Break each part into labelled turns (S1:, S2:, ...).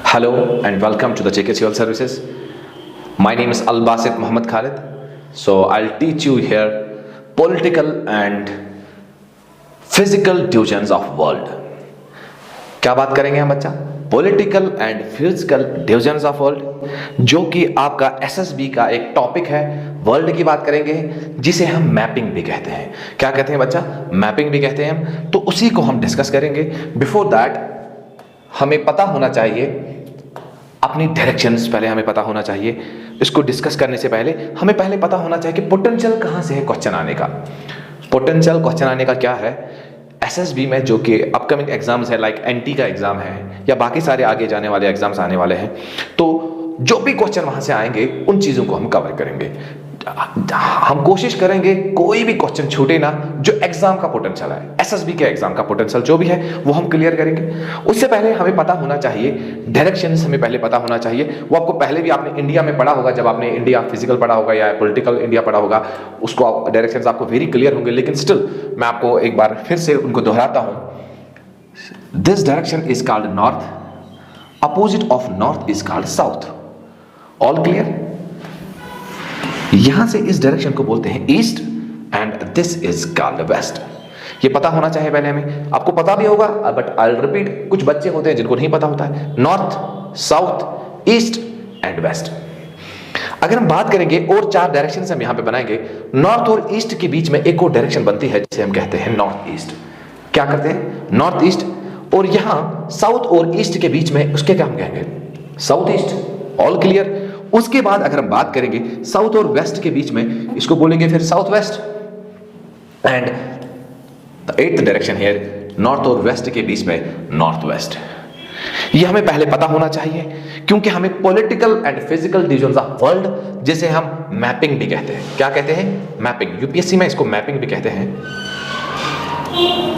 S1: Hello and welcome to the JK Civil Services. My name is Al Basit Muhammad Khalid. So I'll teach you here political and physical divisions of world. क्या बात करेंगे हम बच्चा? Political and physical divisions of world, जो कि आपका SSB का एक टॉपिक है। वर्ल्ड की बात करेंगे जिसे हम मैपिंग भी कहते हैं। क्या कहते हैं बच्चा? मैपिंग भी कहते हैं हम। तो उसी को हम डिस्कस करेंगे। बिफोर दैट हमें पता होना चाहिए अपनी डायरेक्शंस, पहले हमें पता होना चाहिए। इसको डिस्कस करने से पहले हमें पहले पता होना चाहिए कि पोटेंशियल कहां से है क्वेश्चन आने का। पोटेंशियल क्वेश्चन आने का क्या है एसएसबी में, जो कि अपकमिंग एग्जाम्स है, लाइक एनटी का एग्जाम है या बाकी सारे आगे जाने वाले एग्जाम्स आने वाले हैं। तो जो भी क्वेश्चन वहां से आएंगे उन चीजों को हम कवर करेंगे। हम कोशिश करेंगे कोई भी क्वेश्चन छूटे ना जो एग्जाम का पोटेंशियल है, एसएसबी के एग्जाम का पोटेंशियल जो भी है वो हम क्लियर करेंगे। उससे पहले हमें पता होना चाहिए डायरेक्शंस, हमें पहले पता होना चाहिए। वो आपको पहले भी आपने इंडिया में पढ़ा होगा, जब आपने इंडिया फिजिकल पढ़ा होगा या पॉलिटिकल इंडिया पढ़ा होगा, उसको डायरेक्शंस आपको वेरी क्लियर होंगे। लेकिन स्टिल मैं आपको एक बार फिर से उनको दोहराता हूं। This direction is called north, opposite of north is called south. All clear? यहां से इस डायरेक्शन को बोलते हैं east and this is called west. ये पता होना चाहिए पहले हमें। आपको पता भी होगा बट आई विल रिपीट, कुछ बच्चे होते हैं जिनको नहीं पता होता है। North, south, east and west. अगर हम बात करेंगे और चार डायरेक्शन हम यहां पे बनाएंगे। नॉर्थ और ईस्ट के बीच में एक और डायरेक्शन बनती है जिसे हम कहते हैं नॉर्थ ईस्ट। क्या करते हैं? North east. और यहां साउथ और ईस्ट के बीच में उसके क्या हम कहेंगे? South east. All clear? उसके बाद अगर हम बात करेंगे साउथ और वेस्ट के बीच में, इसको बोलेंगे फिर south west. And the eighth direction here, north और वेस्ट के बीच में नॉर्थ वेस्ट। ये हमें पहले पता होना चाहिए क्योंकि हमें political and physical divisions of world, जिसे हम मैपिंग भी कहते हैं। क्या कहते हैं? मैपिंग। यूपीएससी में इसको मैपिंग भी कहते हैं।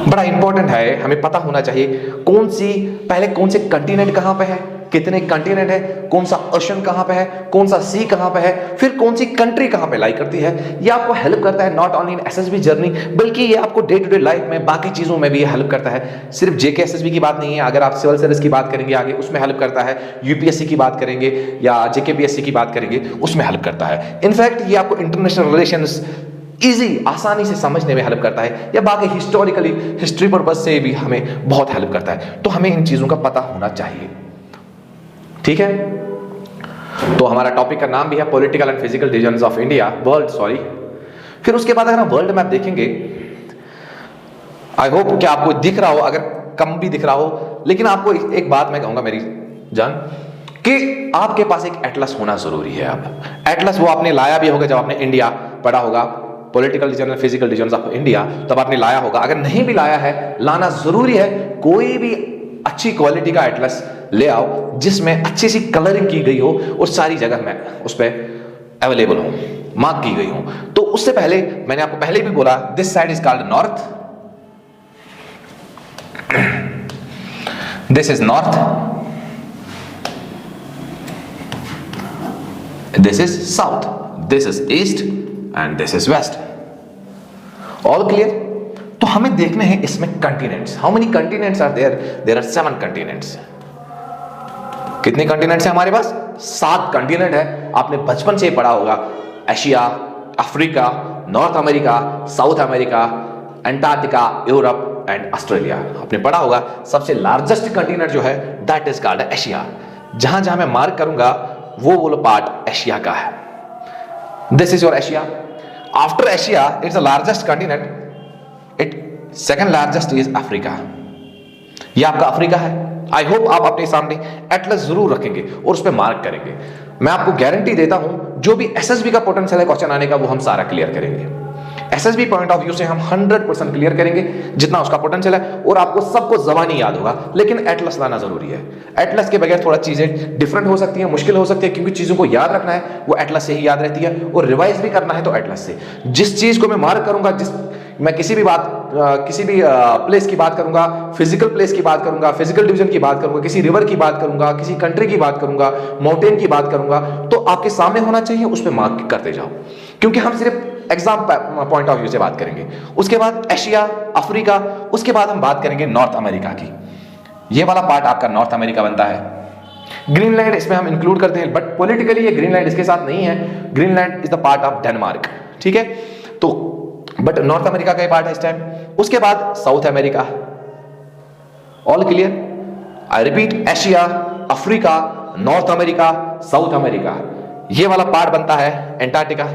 S1: बड़ा इंपॉर्टेंट है, हमें पता होना चाहिए कौन से कंटिनेंट कहां पे है, कितने कंटिनेंट है, कौन सा ओशन कहां पे है, कौन सा सी कहां पे है, फिर कौन सी कंट्री कहां पे लाई करती है। ये आपको हेल्प करता है not only in SSB journey, बल्कि ये आपको डे टू डे लाइफ में बाकी चीजों में भी हेल्प करता है। सिर्फ जेके एसएसबी की बात नहीं है, अगर आप सिविल सर्विस की बात करेंगे आगे उसमें हेल्प करता है, यूपीएससी की बात करेंगे या जेकेपीएससी की बात करेंगे उसमें हेल्प करता है। इनफैक्ट ये आपको इंटरनेशनल रिलेशंस इजी, आसानी से समझने में हेल्प करता है, या बाकी हिस्टोरिकली हिस्ट्री पर्पस से भी हमें बहुत हेल्प करता है। तो हमें इन चीजों का पता होना चाहिए। ठीक है? तो हमारा टॉपिक का नाम भी है political and physical divisions of India, world sorry. फिर उसके बाद अगर हम वर्ल्ड मैप देखेंगे, आई होप कि आपको दिख रहा हो, अगर कम भी दिख रहा हो, लेकिन आपको एक बात मैं कहूंगा मेरी जान, कि आपके पास एक एटलस होना जरूरी है। अब एटलस वो आपने लाया भी होगा जब आपने इंडिया पढ़ा होगा, political division and physical divisions of India, तब आपने लाया होगा। अगर नहीं भी लाया है, लाना जरूरी है। कोई भी अच्छी क्वालिटी का एटलस ले आओ जिसमें अच्छी सी कलरिंग की गई हो और सारी जगह में उस पर अवेलेबल हो, मार्क की गई हो। तो उससे पहले मैंने आपको पहले भी बोला, this side is called north, this is north, this is south, this is east and this is west. All clear? तो हमें देखने हैं इसमें continents. How many continents are there? There are 7 continents. कितने कंटिनेंट्स हैं हमारे पास? 7 कंटिनेंट है। आपने बचपन से ही पढ़ा होगा, Asia, Africa, North America, South America, Antarctica, Europe and Australia. आपने पढ़ा होगा। सबसे लार्जेस्ट कंटिनेंट जो है दैट इज कॉल्ड एशिया। जहां जहां मैं मार्क करूंगा वो पार्ट एशिया का है। This is your Asia. After Asia it's the largest continent, second largest is Africa. ये आपका अफ्रीका है। आई होप आप अपने सामने एटलस जरूर रखेंगे और उस पर मार्क करेंगे। मैं आपको गारंटी देता हूं जो भी एसएसबी का पोटेंशियल है क्वेश्चन आने का, वो हम सारा क्लियर करेंगे। एसएसबी पॉइंट ऑफ व्यू से हम 100% क्लियर करेंगे जितना उसका पोटेंशियल है, और आपको सबको जबानी याद होगा, लेकिन एटलस लाना जरूरी है। एटलस के बगैर थोड़ा चीजें डिफरेंट हो सकती हैं, मुश्किल हो सकती है, क्योंकि चीजों को याद रखना है वो एटलस से ही याद रहती है, और रिवाइज भी करना है तो एटलस से। जिस चीज को मैं मार्क करूंगा, मैं किसी भी प्लेस की बात करूंगा, फिजिकल प्लेस की बात करूंगा, फिजिकल डिवीजन की बात करूंगा, किसी रिवर की बात करूंगा, किसी कंट्री की बात करूंगा, माउंटेन की बात करूंगा, तो आपके सामने होना चाहिए, उस पर मार्क करते जाओ। क्योंकि हम सिर्फ एग्जाम पॉइंट ऑफ व्यू से बात करेंगे। उसके बाद एशिया, अफ्रीका, उसके बाद हम बात करेंगे नॉर्थ अमेरिका की। ये वाला पार्ट आपका नॉर्थ अमेरिका बनता है। ग्रीनलैंड इसमें हम इंक्लूड करते हैं, बट पॉलिटिकली ये ग्रीनलैंड इसके साथ नहीं है। Greenland is the part of Denmark, ठीक है। तो बट नॉर्थ अमेरिका का पार्ट है इस टाइम। उसके बाद south America, all clear. I repeat, Asia, Africa, North America, South America, ये वाला पार्ट बनता है एंटार्क्टिका,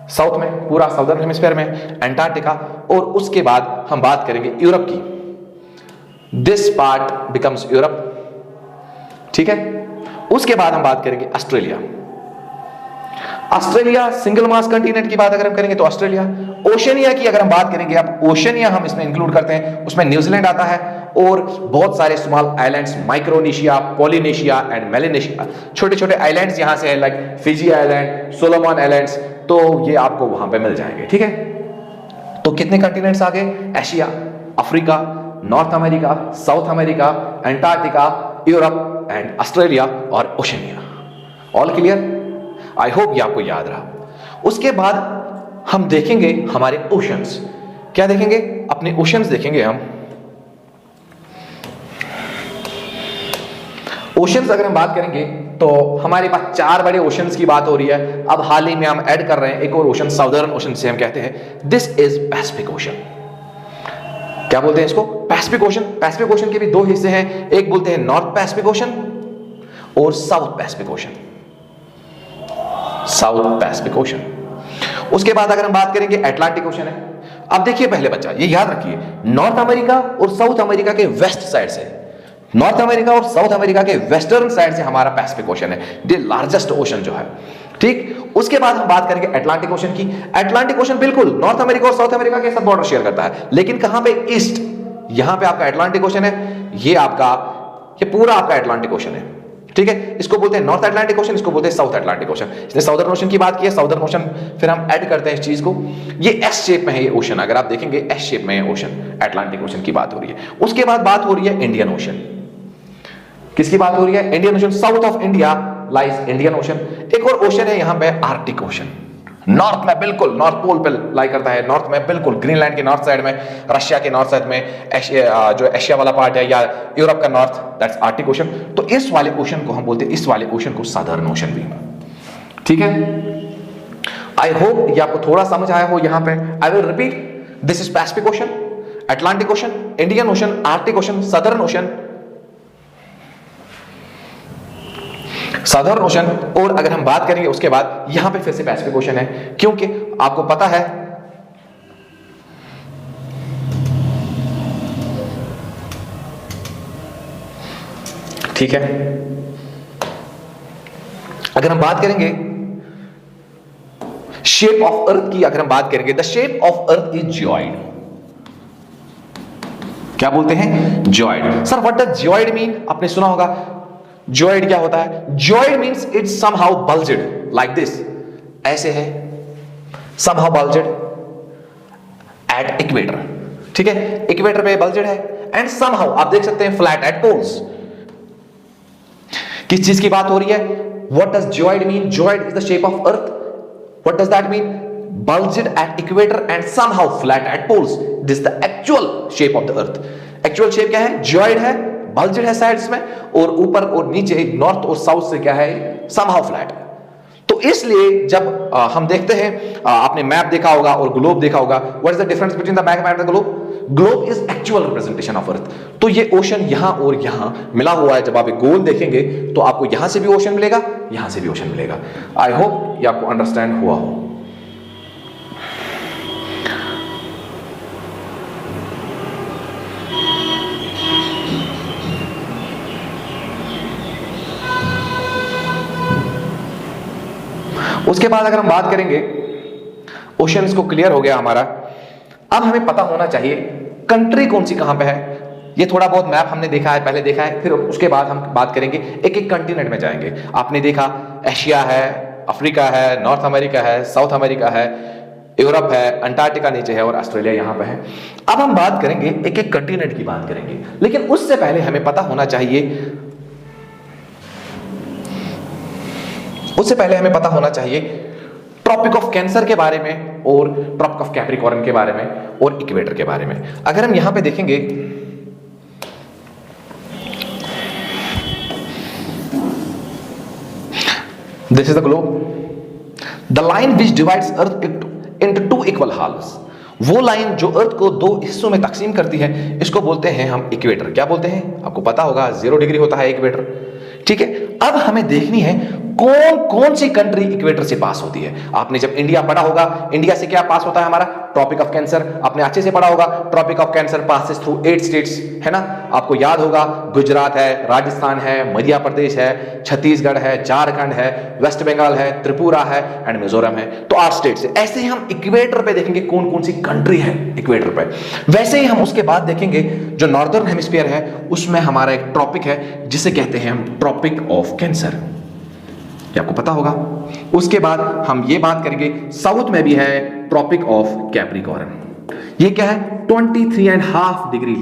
S1: साउथ में, पूरा साउदर्न हेमिस्फीयर में एंटार्क्टिका। और उसके बाद हम बात करेंगे यूरोप की, दिस पार्ट बिकम्स यूरोप, ठीक है। उसके बाद हम बात करेंगे ऑस्ट्रेलिया। ऑस्ट्रेलिया सिंगल मास कंटिनेंट की बात अगर हम करेंगे तो ऑस्ट्रेलिया। ओशनिया की अगर हम बात करेंगे, अब ओशनिया हम इसमें इंक्लूड करते हैं, उसमें न्यूजीलैंड आता है और बहुत सारे small islands, Micronesia, Polynesia and Melanesia, छोटे छोटे आइलैंड्स यहां से है, like Fiji island, Solomon islands, तो ये आपको वहां पे मिल जाएंगे, ठीक है। तो कितने कंटिनेंट्स आ गए? Asia, Africa, North America, South America, Antarctica, Europe and Australia और Oceania. All clear? I hope ये आपको याद रहा। उसके बाद हम देखेंगे हमारे ओशंस। क्या देखेंगे? अपने ओशंस देखेंगे हम। ओशंस अगर हम बात करेंगे तो हमारे पास 4 बड़े ओशंस की बात हो रही है। अब हाल ही में हम ऐड कर रहे हैं एक और ओशन, साउदर्न ओशन से हम कहते हैं दिस इज पैसिफिक ओशन। क्या बोलते हैं इसको? Pacific ocean. पैसिफिक ओशन के भी 2 हिस्से हैं, एक बोलते हैं नॉर्थ पैसिफिक ओशन और south Pacific ocean, south Pacific ocean. उसके बाद अगर हम बात करेंगे अटलांटिक ओशन है। अब देखिए पहले बच्चा ये याद रखिए, नॉर्थ अमेरिका और साउथ अमेरिका के वेस्ट साइड से, नॉर्थ अमेरिका और साउथ अमेरिका के वेस्टर्न साइड से हमारा पैसिफिक ओशन है, द लार्जेस्ट ओशन जो है, ठीक। उसके बाद हम बात करेंगे अटलांटिक ओशन की। अटलांटिक ओशन बिल्कुल नॉर्थ अमेरिका और साउथ अमेरिका के साथ बॉर्डर शेयर करता है, लेकिन कहां पे? ईस्ट। यहां पे आपका अटलांटिक ओशन है, ये पूरा आपका अटलांटिक ओशन है, ठीक है। इसको बोलते हैं नॉर्थ अटलांटिक ओशन, इसको बोलते हैं साउथ अटलांटिक ओशन। इसने साउदर्न ओशन की बात की है, साउदर्न ओशन फिर हम ऐड करते हैं इस चीज को। ये एस शेप में है ये ओशन, अगर आप देखेंगे एस शेप में है ओशन, अटलांटिक ओशन की बात हो रही है। उसके बाद बात हो रही है इंडियन ओशन। किसकी बात हो रही है? Indian ocean. South of India lies Indian ocean. एक और ओशन है यहां पे आर्कटिक ओशन, नॉर्थ में, बिल्कुल नॉर्थ पोल पे लाई करता है, नॉर्थ में बिल्कुल, ग्रीनलैंड के नॉर्थ साइड में, रशिया के नॉर्थ साइड में, जो एशिया वाला पार्ट है या यूरोप का नॉर्थ, दैट्स आर्कटिक ओशन। तो इस वाले ओशन को हम बोलते हैं, इस वाले ओशन को साधारण ओशन भी, ठीक है। आई होप ये आपको थोड़ा समझ आया हो। यहां पे I will repeat, this is Pacific ocean, Atlantic ocean, Indian ocean, Arctic ocean, southern ocean, साधारण ओशन। और अगर हम बात करेंगे उसके बाद यहां पे फिर से पैसिफिक ओशन है, क्योंकि आपको पता है ठीक है। अगर हम बात करेंगे शेप ऑफ अर्थ की, अगर हम बात करेंगे the shape of earth is geoid. क्या बोलते हैं? Geoid. Sir what does geoid mean? आपने सुना होगा जियोइड क्या होता है? Geoid means it's somehow bulged like this, ऐसे है, समहाउ बल्जेड एट इक्वेटर, ठीक है, इक्वेटर पे बल्जेड है, एंड समहाउ आप देख सकते हैं फ्लैट एट पोल्स। किस चीज की बात हो रही है? What does geoid mean? Geoid is the shape of earth. What does that mean? bulged at equator and somehow flat at poles. This is the actual shape of the earth. Actual shape क्या है? Geoid है, bulged है sides में, और ऊपर और नीचे north और साउथ से क्या है? somehow flat। तो इसलिए जब हम देखते हैं, आपने मैप देखा होगा और ग्लोब देखा होगा, what is the difference between the map and the globe? Globe is actual representation of earth। तो ये ओशन यहां और यहां मिला हुआ है। जब आप एक गोल देखेंगे तो आपको यहां से भी ओशन मिलेगा, यहां से भी ओशन मिलेगा। आई होप ये आपको अंडरस्टैंड हुआ हो। उसके बाद अगर हम बात करेंगे, ओशंस को क्लियर हो गया हमारा। अब हमें पता होना चाहिए कंट्री कौन सी कहां पे है। ये थोड़ा बहुत मैप हमने देखा है, पहले देखा है, फिर उसके बाद हम बात करेंगे, एक एक कंटिनेंट में जाएंगे। आपने देखा एशिया है, अफ्रीका है, नॉर्थ अमेरिका है, साउथ अमेरिका है, यूरोप है, अंटार्कटिका नीचे है और ऑस्ट्रेलिया यहां पे है। अब हम बात करेंगे, एक एक कंटिनेंट की बात करेंगे, लेकिन उससे पहले हमें पता होना चाहिए, ट्रॉपिक ऑफ कैंसर के बारे में और ट्रॉपिक ऑफ कैप्रिकॉर्न के बारे में और इक्वेटर के बारे में। अगर हम यहां पे देखेंगे, this is the globe, the line which divides earth into two equal halves, वो लाइन जो अर्थ को दो हिस्सों में तकसीम करती है, इसको बोलते हैं हम इक्वेटर। क्या बोलते हैं? आपको पता होगा 0 डिग्री होता है इक्वेटर। ठीक है, अब हमें देखनी है कौन कौन सी कंट्री इक्वेटर से पास होती है। आपने जब इंडिया पढ़ा होगा, इंडिया से क्या पास होता है हमारा? Tropic of Cancer. आपने अच्छे से पढ़ा होगा, Tropic of Cancer passes through 8 states, है ना? आपको याद होगा, गुजरात है, राजस्थान है, मध्य प्रदेश है, छत्तीसगढ़ है, झारखंड है, वेस्ट बंगाल है, त्रिपुरा है एंड मिजोरम है। तो 8 स्टेट्स है। ऐसे ही हम इक्वेटर पे देखेंगे कौन कौन सी कंट्री है इक्वेटर पे। वैसे ही हम उसके बाद देखेंगे जो नॉर्दर्न हेमिस्फीयर है, उसमें हमारा एक ट्रॉपिक है जिसे कहते हैं हम ट्रॉपिक ऑफ कैंसर, आपको पता होगा। उसके बाद हम ये बात करेंगे, साउथ में भी है ट्रॉपिक ऑफ कैप्रिकॉर्न। ये क्या है? 23.5 डिग्री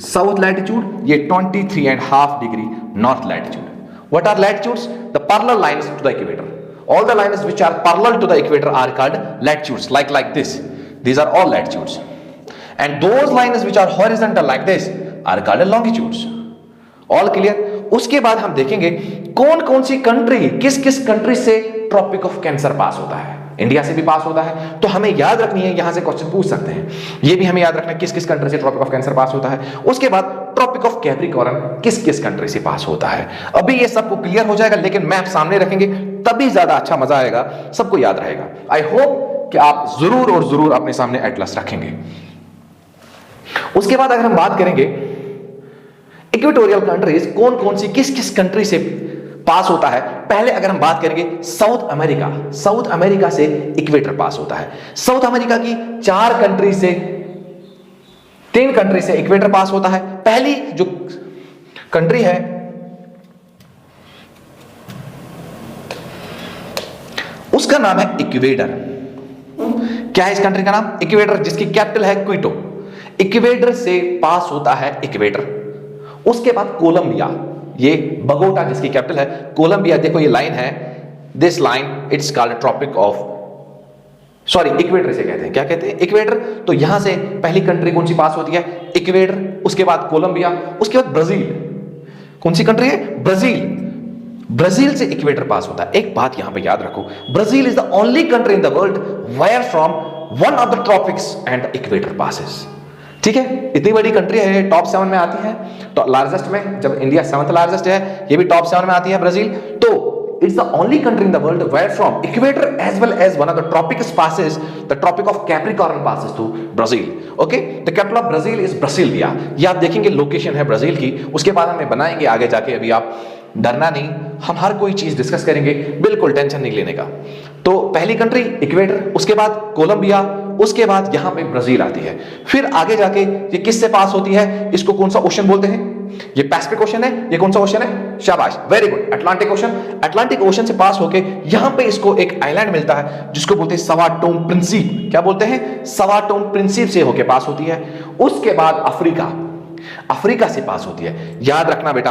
S1: साउथ लैटिट्यूड, ये 23.5 degree north latitude. What are latitudes? The parallel lines to the equator. All the lines which are parallel to the equator are called latitudes, like this. These are all latitudes. And those lines which are horizontal like this are called longitudes. All clear? उसके बाद हम देखेंगे कौन कौन सी country, किस किस country से ट्रॉपिक ऑफ कैंसर पास होता है। इंडिया से भी पास होता है, तो हमें याद रखनी है, यहां से क्वेश्चन पूछ सकते हैं, ये भी हमें याद रखना है किस किस कंट्री से ट्रॉपिक ऑफ कैंसर पास होता है। उसके बाद ट्रॉपिक ऑफ कैप्रिकॉर्न किस किस कंट्री से पास होता है। अभी ये सबको क्लियर हो जाएगा, लेकिन मैप सामने रखेंगे तभी ज्यादा अच्छा मजा आएगा, सबको याद रहेगा। आई होप कि आप जरूर और जरूर अपने सामने एटलस रखेंगे। उसके बाद अगर हम बात करेंगे इक्वेटोरियल कंट्रीज कौन कौन सी किस किस कंट्री से पास होता है, पहले अगर हम बात करेंगे साउथ अमेरिका, साउथ अमेरिका से इक्वेटर पास होता है। साउथ अमेरिका की 3 कंट्री से इक्वेटर पास होता है। पहली जो कंट्री है उसका नाम है इक्वेडर। क्या है इस कंट्री का नाम? इक्वेडर, जिसकी कैपिटल है क्विटो। इक्वेडर से पास होता है इक्वेटर। उसके बाद कोलंबिया, ये बगोटा जिसकी कैपिटल है कोलंबिया। देखो ये लाइन है, this line it's called Tropic of, sorry equator से कहते हैं, क्या कहते हैं? इक्वेटर। तो यहां से पहली कंट्री कौन सी पास होती है? इक्वेटर। उसके बाद कोलंबिया, उसके बाद ब्राजील। कौन सी कंट्री है? ब्राजील। ब्राजील से इक्वेटर पास होता है। एक बात यहां पे याद रखो, Brazil is the only country in the world where from one of the tropics and equator passes. ठीक है, इतनी बड़ी कंट्री है, टॉप 7 में आती है, तो लार्जेस्ट में, जब इंडिया 7th लार्जेस्ट है, ये भी टॉप 7 में आती है ब्राजील। तो it's the only country in the world where from equator as well as one of the tropics passes, the Tropic of Capricorn passes to Brazil. Okay, the capital of Brazil is Brasilia. ये आप देखेंगे location है Brazil की। उसके बाद हमें बनाएंगे आगे जाके, अभी आप डरना नहीं, हम हर कोई चीज डिस्कस करेंगे, बिल्कुल टेंशन नहीं लेने का। तो पहली कंट्री इक्वेटर, उसके बाद कोलंबिया, उसके बाद यहां पे ब्राजील आती है। फिर आगे जाके ये किससे पास होती है? इसको कौन सा ओशन बोलते हैं? ये पैसिफिक ओशन है। ये कौन सा ओशन है? शाबाश, very good, Atlantic ocean. Atlantic ocean से पास होके यहां पे इसको एक आइलैंड मिलता है जिसको बोलते हैं सवाटोम प्रिंसिप। क्या बोलते हैं? सवाटोम प्रिंसिप से होके पास होती है। उसके बाद अफ्रीका, अफ्रीका से पास होती है। याद रखना बेटा,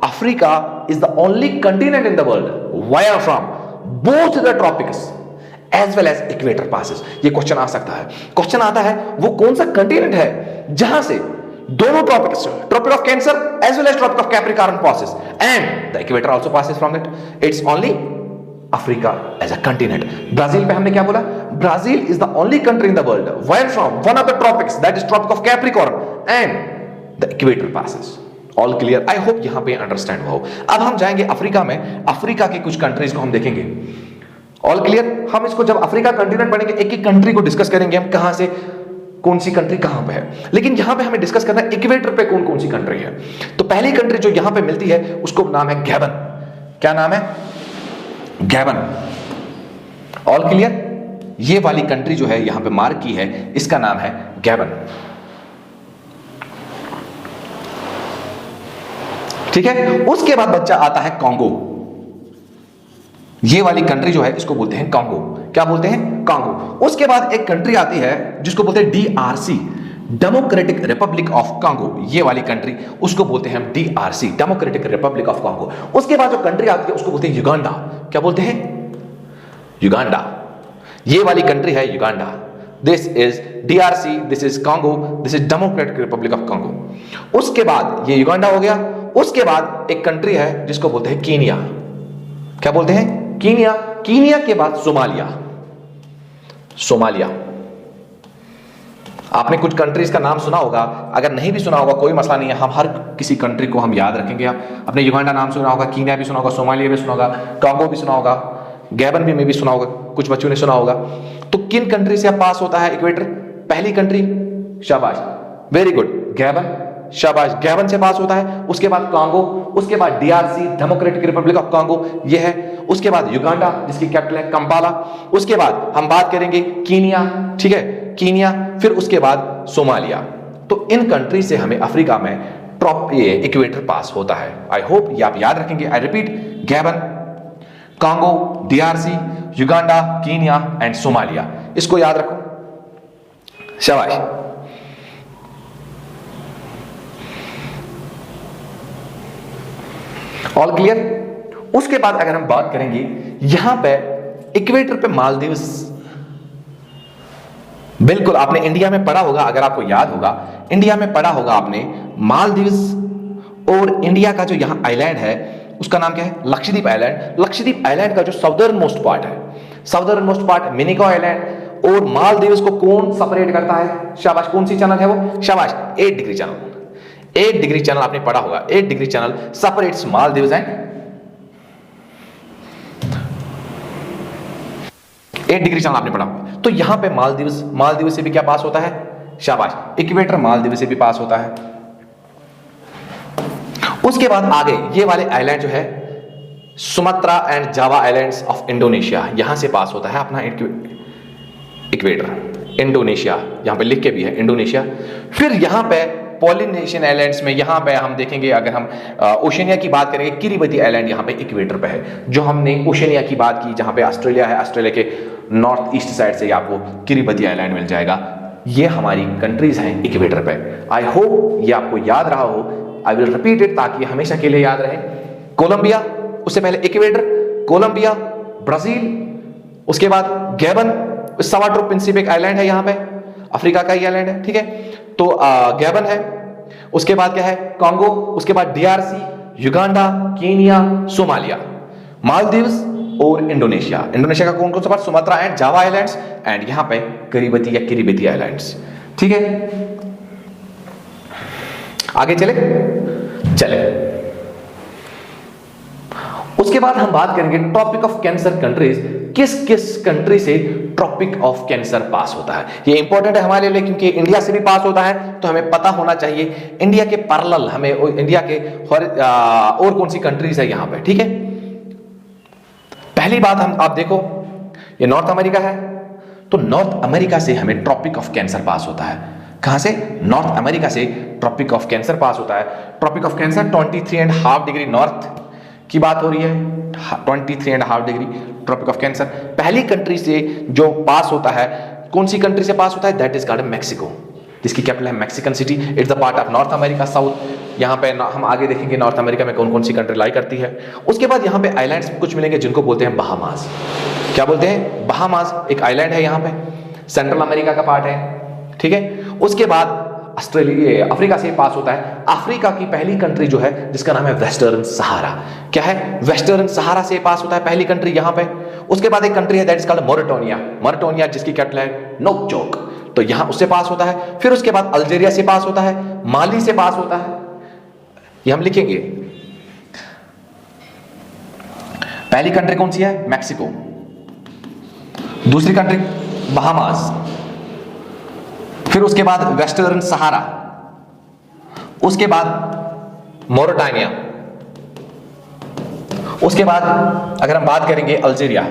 S1: Africa is the only continent in the world where from both the tropics as well as equator passes. ये क्वेश्चन आ सकता है। क्वेश्चन आता है वो कौन सा कंटिनेंट है जहां से दोनों tropics, Tropic of Cancer as well as Tropic of Capricorn passes and the equator also passes from it. It's only Africa as a continent. Brazil पे हमने क्या बोला? Brazil is the only country in the world where from one of the tropics, that is Tropic of Capricorn and the equator passes. All clear? I hope यहां पे understand हो। अब हम जाएंगे अफ्रीका में, अफ्रीका की कुछ कंट्रीज को हम देखेंगे। All clear? हम इसको जब अफ्रीका कंटिनेंट पढ़ेंगे, एक एक कंट्री को डिस्कस करेंगे हम, कहां से कौन सी कंट्री कहां पे है। लेकिन यहां पे हमें डिस्कस करना है इक्वेटर पे कौन कौन सी कंट्री है। तो पहली कंट्री जो यहां पे मिलती है उसको नाम है गैबन। क्या नाम है? गैबन। All clear? ये वाली कंट्री जो है यहां पे मार्क की है, इसका नाम है गैबन। ठीक है, उसके बाद बच्चा आता है कांगो। ये वाली कंट्री जो है इसको बोलते हैं कांगो। क्या बोलते हैं? कांगो। उसके बाद एक कंट्री आती है जिसको बोलते हैं DRC, democratic Republic of Congo. ये वाली कंट्री उसको बोलते हैं हम DRC, democratic Republic of Congo. उसके बाद जो कंट्री आती है उसको बोलते हैं युगांडा। क्या बोलते हैं? युगांडा। ये वाली कंट्री है Uganda. This is DRC, this is Congo, this is democratic Republic of Congo. उसके बाद ये युगांडा हो गया। उसके बाद एक कंट्री है जिसको बोलते हैं कीनिया। क्या बोलते हैं? कीनिया, कीनिया के बाद सोमालिया। सोमालिया, आपने कुछ कंट्रीज का नाम सुना होगा, अगर नहीं भी सुना होगा कोई मसला नहीं है, हम हर किसी कंट्री को हम याद रखेंगे। आपने युगांडा नाम सुना होगा, कीनिया भी सुना होगा, सोमालिया भी सुना होगा, टोगो भी सुना होगा, गैबन भी में भी सुना होगा, कुछ बच्चों ने सुना होगा। तो किन कंट्री से पास होता है इक्वेटर? पहली कंट्री, शाबाश, वेरी गुड, गैबन, शाबाश, गैबन से पास होता है। उसके बाद कांगो, उसके बाद DRC, democratic Republic of Congo, ये है। उसके बाद युगांडा जिसकी कैपिटल है कंपाला। उसके बाद हम बात करेंगे कीनिया, ठीक है, कीनिया, फिर उसके बाद सोमालिया। तो इन कंट्री से हमें अफ्रीका में ये इक्वेटर पास होता है। आई होप ये आप याद रखेंगे। I repeat, Gabon, Congo, DRC, Uganda, Kenya and Somalia, इसको याद रखो, शाबाश। All clear? उसके बाद अगर हम बात करेंगे यहां पे इक्वेटर पे मालदीव्स, बिल्कुल आपने इंडिया में पढ़ा होगा, अगर आपको याद होगा इंडिया में पढ़ा होगा आपने, मालदीव्स और इंडिया का जो यहां आइलैंड है उसका नाम क्या है? लक्षद्वीप आइलैंड। लक्षद्वीप आइलैंड का जो साउदर्न मोस्ट पार्ट है, southern most part Minicoy island और मालदीव्स को कौन सेपरेट करता है? शाबाश, कौन सी चैनल है वो? शाबाश, 8 डिग्री चैनल। 8 डिग्री चैनल आपने पढ़ा होगा। 8 degree channel separates Maldives and 8 degree channel आपने पढ़ा होगा। तो यहां पे मालदीव्स, मालदीव से भी क्या पास होता है? शाबाश, इक्वेटर मालदीव से भी पास होता है। उसके बाद आगे ये वाले आइलैंड जो है Sumatra and Java islands of Indonesia, यहां से पास होता है अपना इक्वेटर। इंडोनेशिया यहां पे लिख के भी है, इंडोनेशिया। फिर यहां पे पॉलिनेशियन आइलैंड्स में यहां पे हम देखेंगे, अगर हम ओशनिया की बात करेंगे, किरिबती आइलैंड यहां पे इक्वेटर पे है। जो हमने ओशनिया की बात की, जहां पे ऑस्ट्रेलिया है, ऑस्ट्रेलिया के नॉर्थ ईस्ट साइड से आपको किरिबती आइलैंड मिल जाएगा। ये हमारी कंट्रीज हैं इक्वेटर पे। आई होप ये आपको याद रहा हो। आई विल रिपीट इट ताकि हमेशा के लिए याद रहे। कोलंबिया, उससे पहले इक्वेटर, कोलंबिया, ब्राजील, उसके बाद गैबन, सवाट्रो प्रिंसिपिक आइलैंड है, यहां पे अफ्रीका का ही आइलैंड है, ठीक है। तो गैबन है, उसके बाद क्या है? कांगो, उसके बाद DRC, Uganda, Kenya, Somalia, Maldives और इंडोनेशिया। इंडोनेशिया का कौन कौन सा part? Sumatra and Java islands and यहां पे किरिबती या किरिबती आइलैंड्स, ठीक है। आगे चले चले। उसके बाद हम बात करेंगे ट्रॉपिक ऑफ कैंसर कंट्रीज, किस किस कंट्री से ट्रॉपिक ऑफ कैंसर पास होता है। ये इंपॉर्टेंट है हमारे लिए क्योंकि इंडिया से भी पास होता है, तो हमें पता होना चाहिए इंडिया के पैरेलल हमें इंडिया के और कौन सी कंट्रीज है यहां पे, ठीक है। पहली बात हम आप देखो, ये नॉर्थ अमेरिका है, तो नॉर्थ अमेरिका से हमें ट्रॉपिक ऑफ कैंसर पास होता है। कहां से? नॉर्थ अमेरिका से ट्रॉपिक ऑफ कैंसर पास होता है। Tropic of Cancer 23.5 degree north की बात हो रही है, 23.5 डिग्री ट्रॉपिक ऑफ कैंसर। पहली कंट्री से जो पास होता है, कौन सी कंट्री से पास होता है? दैट इज कॉल्ड मैक्सिको, जिसकी कैपिटल है Mexican city. It's the part of north America south. यहाँ पे हम आगे देखेंगे नॉर्थ अमेरिका में कौन कौन सी कंट्री लाई करती है। उसके बाद यहाँ पे आइलैंड्स कुछ मिलेंगे जिनको बोलते हैं बहामास। क्या बोलते हैं? बहामास एक आइलैंड है, यहाँ पे सेंट्रल अमेरिका का पार्ट है, ठीक है। उसके बाद ऑस्ट्रेलिया, अफ्रीका से पास होता है। अफ्रीका की पहली कंट्री जो है जिसका नाम है वेस्टर्न सहारा। क्या है? वेस्टर्न सहारा से पास होता है पहली कंट्री यहाँ पे। उसके बाद एक कंट्री है that is called Mauritania, Mauritania जिसकी कैपिटल है नोकचोक, तो यहां उससे पास होता है। फिर उसके बाद अल्जीरिया से पास होता है, माली से पास होता है, ये हम लिखेंगे। पहली कंट्री कौन सी है? मैक्सिको। दूसरी कंट्री बहामास, फिर उसके बाद वेस्टर्न सहारा, उसके बाद मोरिटानिया, उसके बाद अगर हम बात करेंगे अल्जीरिया,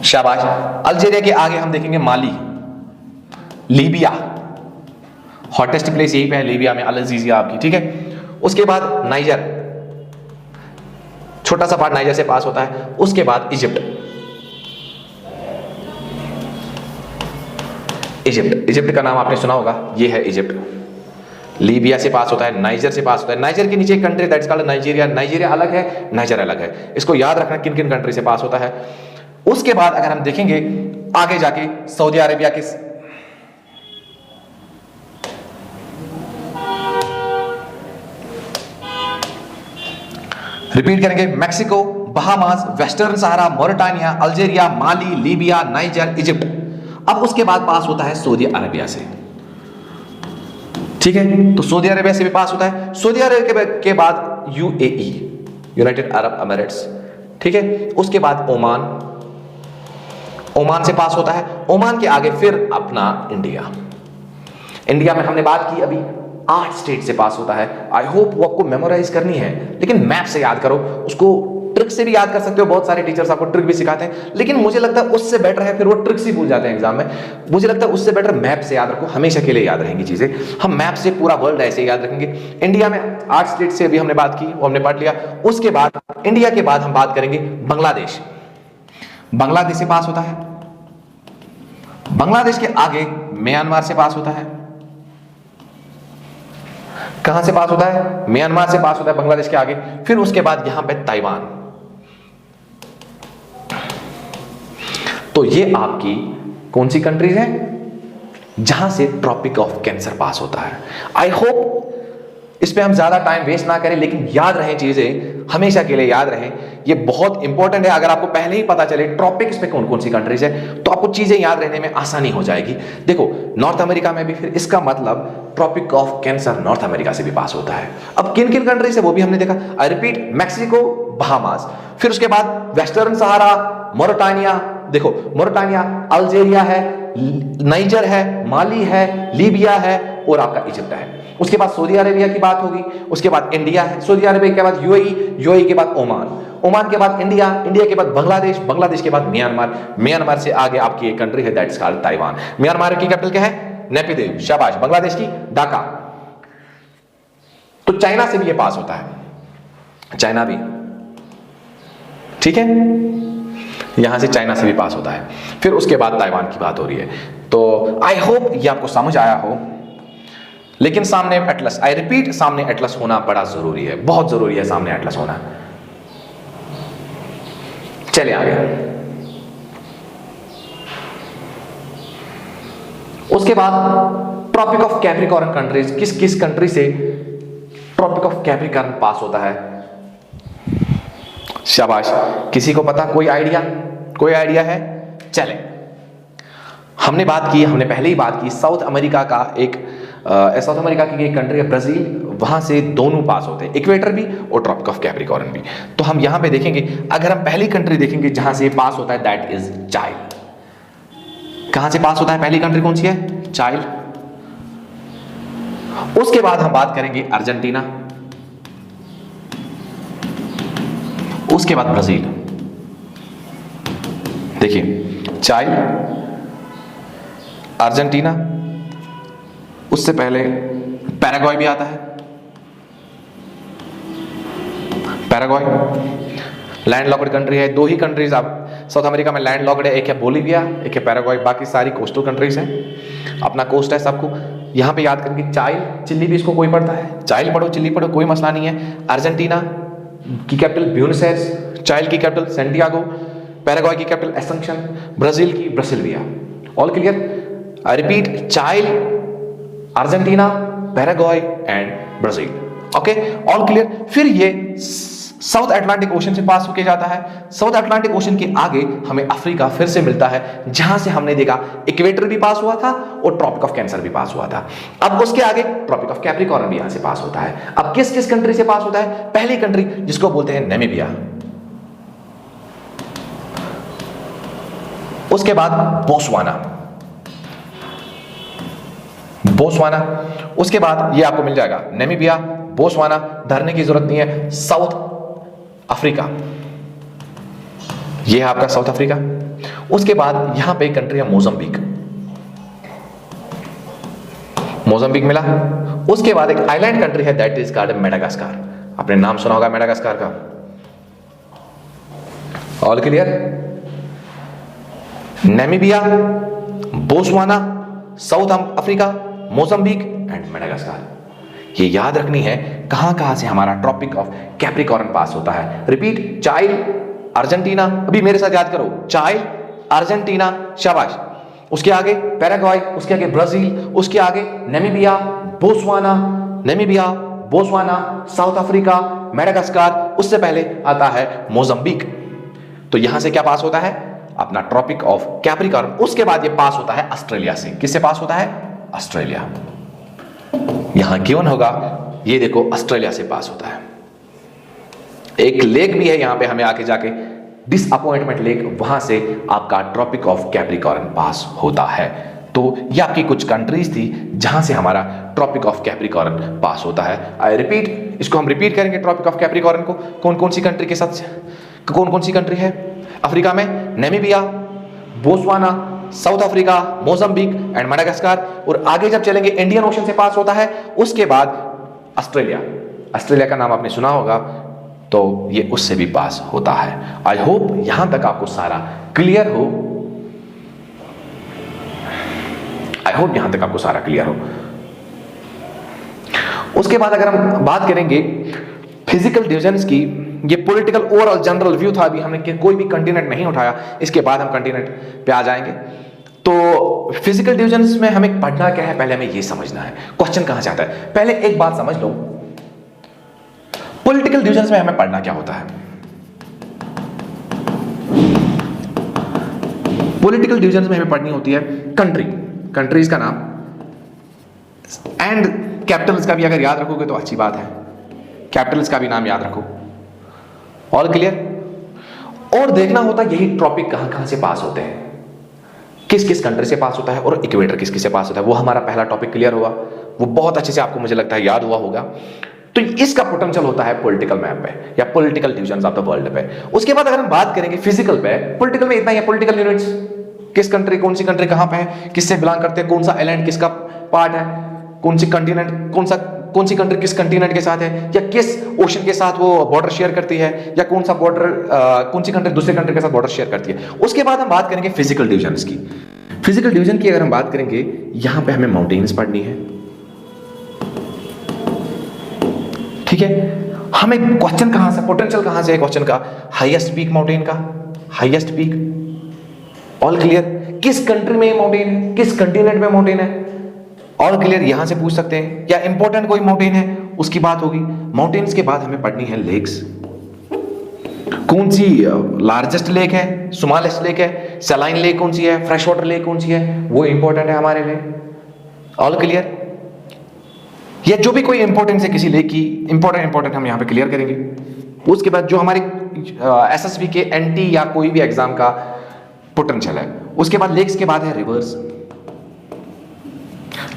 S1: शाबाश। अल्जीरिया के आगे हम देखेंगे माली, लीबिया, हॉटेस्ट प्लेस यही पे है लीबिया में, अल अजीजिया आपकी, ठीक है। उसके बाद नाइजर, छोटा सा पार्ट नाइजर से पास होता है। उसके बाद इजिप्ट, इजिप्ट, इजिप्ट का नाम आपने सुना होगा, ये है इजिप्ट। लीबिया से पास होता है, नाइजर से पास होता है। नाइजर के नीचे एक country that's called Nigeria, Nigeria अलग है, नाइजर अलग है। इसको याद रखना किन किन कंट्री से पास होता है। उसके बाद अगर हम देखेंगे आगे जाके सऊदी अरेबिया के, रिपीट करेंगे, मैक्सिको, बहामास, वेस्टर्न सहारा, मोरिटानिया, अल्जीरिया, माली, लीबिया, नाइजर, इजिप्ट। अब उसके बाद पास होता है सऊदी अरेबिया से। ठीक है, तो सऊदी अरेबिया से भी पास होता है। सऊदी अरेबिया के बाद यूएई, यूनाइटेड अरब एमिरेट्स। ठीक है, उसके बाद ओमान, ओमान से पास होता है। ओमान के आगे फिर अपना इंडिया। इंडिया में हमने बात की अभी 8 स्टेट से पास होता है। आई होप वो आपको मेमोराइज करनी है, लेकिन मैप से याद करो, उसको ट्रिक से भी याद कर सकते हो। बहुत सारे टीचर्स आपको ट्रिक भी सिखाते हैं, लेकिन मुझे लगता है उससे बेटर है, फिर वो ट्रिक्स ही भूल जाते हैं एग्जाम में। मुझे लगता है उससे बेटर मैप से याद रखो, हमेशा के लिए याद रहेंगी चीजें। हम मैप से पूरा वर्ल्ड ऐसे याद रखेंगे। इंडिया में 8 स्टेट से अभी हमने बात की, वो हमने पढ़ लिया। उसके बाद इंडिया के बाद हम बात करेंगे बांग्लादेश। बांग्लादेश से पास होता है। बांग्लादेश के आगे म्यांमार से पास होता है। कहां से पास होता है? म्यांमार से पास होता है बांग्लादेश के आगे। फिर उसके बाद यहां पे ताइवान। तो ये आपकी कौन सी कंट्रीज है जहां से ट्रॉपिक ऑफ कैंसर पास होता है। आई होप इस पे हम ज्यादा टाइम वेस्ट ना करें, लेकिन याद रहे चीजें, हमेशा के लिए याद रहे। ये बहुत इंपॉर्टेंट है। अगर आपको पहले ही पता चले ट्रॉपिक्स में कौन कौन सी कंट्रीज है, तो आपको चीजें याद रहने में आसानी हो जाएगी। देखो, नॉर्थ अमेरिका में भी फिर इसका मतलब Tropic of Cancer North America से भी पास होता है। अब किन किन कंट्रीज है वो भी हमने देखा। आई रिपीट, मैक्सिको, बहामास, फिर उसके बाद वेस्टर्न सहारा, मोरिटानिया, देखो मोरिटानिया, अल्जीरिया है, नाइजर है, माली है, लीबिया है और आपका इजिप्ट है। उसके बाद सऊदी अरेबिया की बात होगी, उसके बाद इंडिया है, सऊदी अरेबिया के बाद यूएई, यूएई के बाद ओमान, ओमान के बाद इंडिया, इंडिया के बाद बांग्लादेश, बांग्लादेश के बाद म्यांमार, म्यांमार से आगे आपकी एक कंट्री है that is called Taiwan. Myanmar की कैपिटल क्या है? नेपिदो, शाबाश। बांग्लादेश की ढाका। तो चाइना से भी ये पास होता है, चाइना भी। ठीक है, यहां से चाइना से भी पास होता है। फिर उसके बाद ताइवान की बात हो रही है। तो आई होप ये आपको समझ आया हो, लेकिन सामने एटलस, आई रिपीट, सामने एटलस होना बड़ा जरूरी है, बहुत जरूरी है सामने एटलस होना। चलिए आगे। उसके बाद ट्रॉपिक ऑफ कैप्रिकॉर्न कंट्रीज, किस किस कंट्री से ट्रॉपिक ऑफ कैप्रिकॉर्न पास होता है? शाबाश। किसी को पता? कोई आइडिया? कोई आइडिया है? चले, हमने बात की, हमने पहले ही बात की, साउथ अमेरिका का एक साउथ अमेरिका की एक कंट्री है ब्राजील, वहां से दोनों पास होते हैं, इक्वेटर भी और ट्रॉपिक ऑफ कैप्रिकॉर्न भी। तो हम यहां पे देखेंगे, अगर हम पहली कंट्री देखेंगे जहां से पास होता है, दैट इज चाइल। कहां से पास होता है? पहली कंट्री कौन सी है? चाइल। उसके बाद हम बात करेंगे अर्जेंटीना, उसके बाद ब्राजील। देखिए, चाइल, अर्जेंटीना, उससे पहले पैराग्वाय भी आता है। पैराग्वाय लैंडलॉक्ड कंट्री है। दो ही कंट्रीज आप साउथ अमेरिका में लैंडलॉक्ड है, एक है बोलीविया, एक है पैराग्वाय, बाकी सारी कोस्टल कंट्रीज हैं। अपना कोस्ट है सबको। यहां पे याद करके चाइल, चिल्ली भी इसको कोई पढ़ता है, चाइल पढ़ो, चिल्ली पढ़ो, कोई मसला नहीं है। अर्जेंटीना की कैपिटल ब्यूनस आयर्स, चाइल की कैपिटल सैंटियागो, पैराग्वाय की कैपिटल एसेंशन, ब्राजील की Brasilia. All clear? I repeat, Chile, Argentina, Paraguay and Brazil. Okay, all clear? फिर ये साउथ अटलांटिक ओशन से पास होके जाता है। साउथ अटलांटिक ओशन के आगे हमें अफ्रीका फिर से मिलता है, जहां से हमने देखा इक्वेटर भी पास हुआ था और ट्रॉपिक ऑफ कैंसर भी पास हुआ था। अब उसके आगे ट्रॉपिक ऑफ कैप्रिकॉर्न भी यहां से पास होता है। अब किस किस कंट्री से पास होता है? पहली कंट्री जिसको बोलते हैं नामीबिया, उसके बाद बोत्सवाना, बोत्सवाना, उसके बाद ये आपको मिल जाएगा नामीबिया, बोत्सवाना, धरने की जरूरत नहीं है, साउथ अफ्रीका, ये है आपका साउथ अफ्रीका। उसके बाद यहां पे एक कंट्री है मोजाम्बिक, मोजाम्बिक मिला। उसके बाद एक आइलैंड कंट्री है दैट इज कॉल्ड मेडागास्कार। आपने नाम सुना होगा मेडागास्कार का। All clear? Namibia, Botswana, South Africa, Mozambique and Madagascar. ये याद रखनी है कहां कहां से हमारा ट्रॉपिक ऑफ कैप्रिकॉर्न पास होता है। रिपीट, चाइल, अर्जेंटीना, अभी मेरे साथ याद करो, चाइल, अर्जेंटीना, शाबाश। उसके आगे पैराग्वाय, उसके आगे ब्राजील, उसके आगे Namibia, Botswana, Namibia, Botswana, South Africa, Madagascar, उससे पहले आता है मोजाम्बिक। तो यहां से क्या पास होता है? अपना ट्रॉपिक ऑफ कैप्रिकॉर्न। उसके बाद ये पास होता है ऑस्ट्रेलिया से। किससे पास होता है? ऑस्ट्रेलिया। यहां गिवन होगा, ये देखो ऑस्ट्रेलिया से पास होता है। एक लेक भी है यहां पे हमें आके जाके, डिसअपॉइंटमेंट लेक, वहां से आपका ट्रॉपिक ऑफ कैप्रिकॉर्न पास होता है। तो ये आपकी कुछ कंट्रीज थी जहां से हमारा ट्रॉपिक ऑफ कैप्रिकॉर्न पास होता है। आई रिपीट, इसको हम रिपीट करेंगे ट्रॉपिक ऑफ कैप्रिकॉर्न को। कौन कौन सी कंट्री के साथ, कौन कौन सी कंट्री है अफ्रीका में? Namibia, Botswana, South Africa, Mozambique and Madagascar. और आगे जब चलेंगे इंडियन ओशन से पास होता है, उसके बाद ऑस्ट्रेलिया। ऑस्ट्रेलिया का नाम आपने सुना होगा, तो ये उससे भी पास होता है। आई होप यहां तक आपको सारा क्लियर हो। आई होप यहां तक आपको सारा क्लियर हो। उसके बाद अगर हम बात करेंगे फिजिकल डिविजन्स की, ये पॉलिटिकल ओवरऑल जनरल व्यू था। अभी हमने कोई भी कंटिनेंट नहीं उठाया, इसके बाद हम कंटिनेंट पे आ जाएंगे। तो फिजिकल डिविजन्स में हमें पढ़ना क्या है, पहले हमें ये समझना है क्वेश्चन कहां से आता है। पहले एक बात समझ लो, पॉलिटिकल डिविजन्स में हमें पढ़ना क्या होता है। पॉलिटिकल डिविजन्स में हमें पढ़नी होती है कंट्री, कंट्रीज का नाम एंड कैपिटल्स का भी अगर याद रखोगे तो अच्छी बात है। कैपिटल्स का भी नाम याद रखो। All clear? और देखना होता है यही टॉपिक कहां कहां से पास होते हैं, किस किस कंट्री से पास होता है और इक्वेटर किस किस से पास होता है। वो हमारा पहला टॉपिक क्लियर हुआ, वो बहुत अच्छे से आपको मुझे लगता है याद हुआ होगा। तो इसका पोटेंशियल होता है पॉलिटिकल मैप पे या political divisions of the world पे। उसके बाद अगर हम बात करेंगे फिजिकल पे, पॉलिटिकल में इतना ही है, पॉलिटिकल यूनिट्स, किस कंट्री, कौन सी कंट्री कहां पे है, किससे बिलोंग करते हैं, कौन सा आइलैंड किसका पार्ट है, कौन सी कंटिनेंट, कौन सी कंट्री किस कंटिनेंट के साथ है, या किस ओशन के साथ वो बॉर्डर शेयर करती है, या कौन सा बॉर्डर, कौन सी कंट्री दूसरे कंट्री के साथ बॉर्डर शेयर करती है। उसके बाद हम बात करेंगे फिजिकल डिविजन्स की। फिजिकल डिवीजन की अगर हम बात करेंगे, यहां पे हमें माउंटेन्स पढ़नी है, ठीक है। हमें क्वेश्चन कहां से, पोटेंशियल कहां से है क्वेश्चन का, हाईएस्ट पीक माउंटेन का, हाईएस्ट पीक। All clear? किस कंट्री में माउंटेन है, किस कंटिनेंट में माउंटेन है। All clear? यहां से पूछ सकते हैं। या इंपॉर्टेंट कोई माउंटेन है उसकी बात होगी। माउंटेन्स के बाद हमें पढ़नी है लेक्स। कौन सी लार्जेस्ट लेक है, स्मॉलेस्ट लेक है, सलाइन लेक कौन सी है, फ्रेश वाटर लेक कौन सी है, वो इंपॉर्टेंट है हमारे लिए। All clear? या जो भी कोई इंपॉर्टेंस है किसी लेक की, इंपॉर्टेंट हम यहां पे क्लियर करेंगे। उसके बाद जो हमारे एसएसबी के एनटी या कोई भी एग्जाम का पोटेंशियल है, उसके बाद लेक्स के बाद है रिवर्स।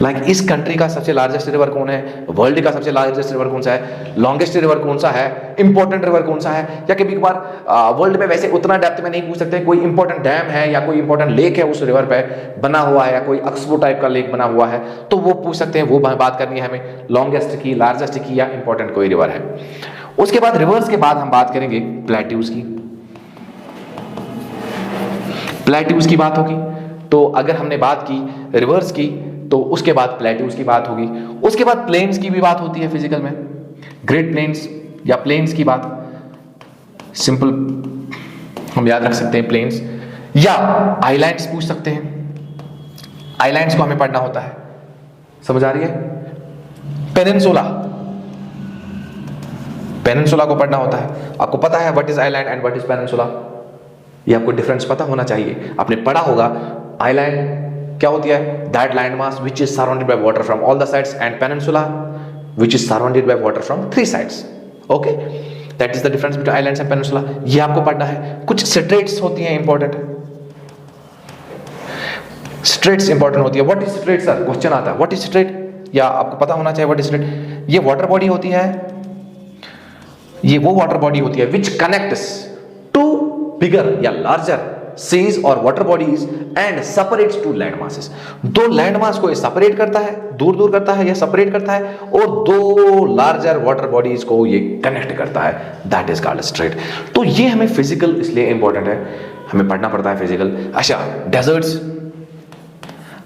S1: लाइक इस कंट्री का सबसे लार्जेस्ट रिवर कौन है, वर्ल्ड का सबसे लार्जेस्ट रिवर कौन सा है, लॉन्गेस्ट रिवर कौन सा है, इंपॉर्टेंट रिवर कौन सा है। या कभी कभार वर्ल्ड में वैसे उतना डेप्थ में नहीं पूछ सकते, कोई इंपॉर्टेंट डैम है या कोई इंपॉर्टेंट लेक है उस रिवर पे बना हुआ है, या कोई ऑक्सबो टाइप का लेक बना हुआ है, तो वो पूछ सकते हैं। वो बात करनी है हमें, लॉन्गेस्ट की, लार्जेस्ट की, या इंपॉर्टेंट कोई रिवर है। उसके बाद रिवर्स के बाद हम बात करेंगे प्लेट्यूज की। प्लेट्यूज की बात होगी। तो अगर हमने बात की रिवर्स की, तो उसके बाद प्लेट्यूज की बात होगी। उसके बाद प्लेन्स की भी बात होती है फिजिकल में, ग्रेट प्लेन्स या प्लेन्स की बात, सिंपल हम याद रख सकते हैं प्लेन्स। या आइलैंड्स पूछ सकते हैं, आइलैंड्स को हमें पढ़ना होता है, समझ आ रही है। पेनिनसुला, पेनिनसुला को पढ़ना होता है। आपको पता है what is island and what is peninsula, ये आपको डिफरेंस पता होना चाहिए। आपने पढ़ा होगा आइलैंड क्या होती है, that land mass which is surrounded by water from all the sides, and peninsula which is surrounded by water from 3 sides. Okay, that is the difference between islands and peninsula. ये आपको पढ़ना है। कुछ straits होती हैं important, straits important होती है। What is straight sir, question आता है व्हाट इज स्ट्रेट, या आपको पता होना चाहिए व्हाट इज स्ट्रेट। ये वाटर बॉडी होती है, ये वो वाटर बॉडी होती है विच कनेक्ट्स टू बिगर या लार्जर seas और water bodies and separates two land masses। दो लैंड मास को सेपरेट करता है, दूर दूर करता है या सेपरेट करता है, और दो लार्जर वाटर बॉडीज को ये कनेक्ट करता है, दैट इज कॉल्ड स्ट्रेट। तो ये हमें फिजिकल इसलिए इंपॉर्टेंट है, हमें पढ़ना पड़ता है फिजिकल। अच्छा, डेजर्ट्स,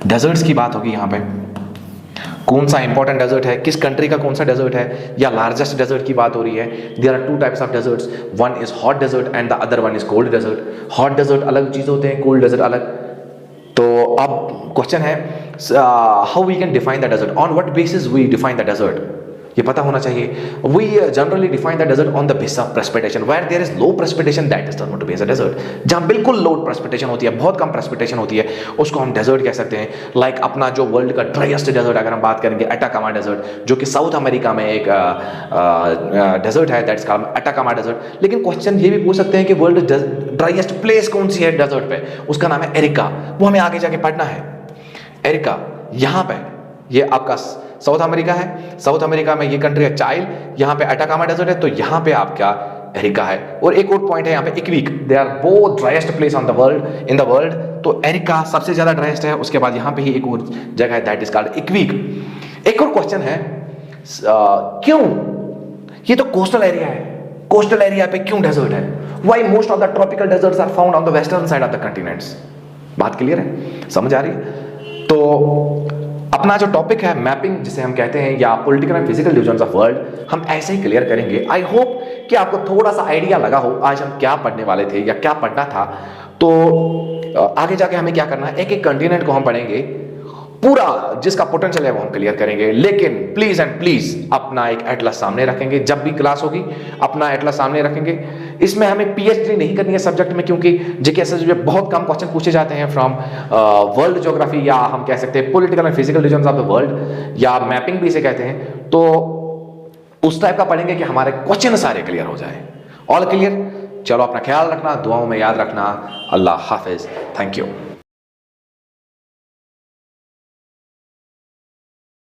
S1: डेजर्ट्स की बात होगी यहां पे, कौन सा इंपॉर्टेंट डेजर्ट है, किस कंट्री का कौन सा डेजर्ट है, या लार्जेस्ट डेजर्ट की बात हो रही है। There are 2 types of deserts, one is hot desert and the other one is cold desert. Hot desert अलग चीज होते हैं, कोल्ड डेजर्ट अलग। तो अब क्वेश्चन है how we can define the desert, on what basis we define the desert. ये पता होना चाहिए। We generally define the desert on the base of precipitation, where there is low precipitation that is turned to be a desert. जहां बिल्कुल लो precipitation होती है, बहुत कम precipitation होती है, उसको हम डेजर्ट कह सकते हैं। लाइक अपना जो वर्ल्ड का ड्राइएस्ट डेजर्ट अगर हम बात करेंगे, अटाकामा डेजर्ट, जो कि साउथ अमेरिका में एक डेजर्ट है, दैट्स कॉल्ड अटाकामा डेजर्ट। लेकिन क्वेश्चन ये भी पूछ सकते हैं कि वर्ल्ड ड्राइएस्ट प्लेस कौन सी है डेजर्ट पे, उसका नाम है एरिका। वो हमें आगे जाके पढ़ना है। एरिका यहाँ पे, ये आपका साउथ अमेरिका है, साउथ अमेरिका में ये कंट्री है चाइल, यहाँ पे अटाकामा डेजर्ट है, तो यहाँ पे आपका एरिका है। और एक और पॉइंट है यहाँ पे Iquique, they are both driest place on the world, in the world. तो एरिका सबसे ज्यादा ड्राइएस्ट है, उसके बाद यहाँ पे ही एक और जगह है दैट इज कॉल्ड इक्विक। एक और क्वेश्चन है क्यों, ये तो कोस्टल एरिया है, कोस्टल एरिया पे क्यों डेजर्ट है? Why most of the tropical deserts are found on the western side of the continents? बात क्लियर है, समझ आ रही है? तो अपना जो टॉपिक है मैपिंग जिसे हम कहते हैं, या political and physical divisions of world, हम ऐसे ही क्लियर करेंगे। आई होप कि आपको थोड़ा सा आइडिया लगा हो आज हम क्या पढ़ने वाले थे या क्या पढ़ना था। तो आगे जाके हमें क्या करना है, एक एक कंटिनेंट को हम पढ़ेंगे, पूरा जिसका पोटेंशियल है वो हम क्लियर करेंगे। लेकिन प्लीज एंड प्लीज अपना एक एटलस सामने रखेंगे, जब भी क्लास होगी अपना एटलस सामने रखेंगे। इसमें हमें पीएचडी नहीं करनी है सब्जेक्ट में, क्योंकि जीकेएसएस में बहुत कम क्वेश्चन पूछे जाते हैं फ्रॉम वर्ल्ड ज्योग्राफी, या हम कह सकते हैं political and physical regions of the world, या मैपिंग भी इसे कहते हैं। तो उस टाइप का पढ़ेंगे कि हमारे क्वेश्चन सारे क्लियर हो जाए। All clear? चलो अपना ख्याल रखना, दुआओं में याद रखना। अल्लाह हाफिज, थैंक यू।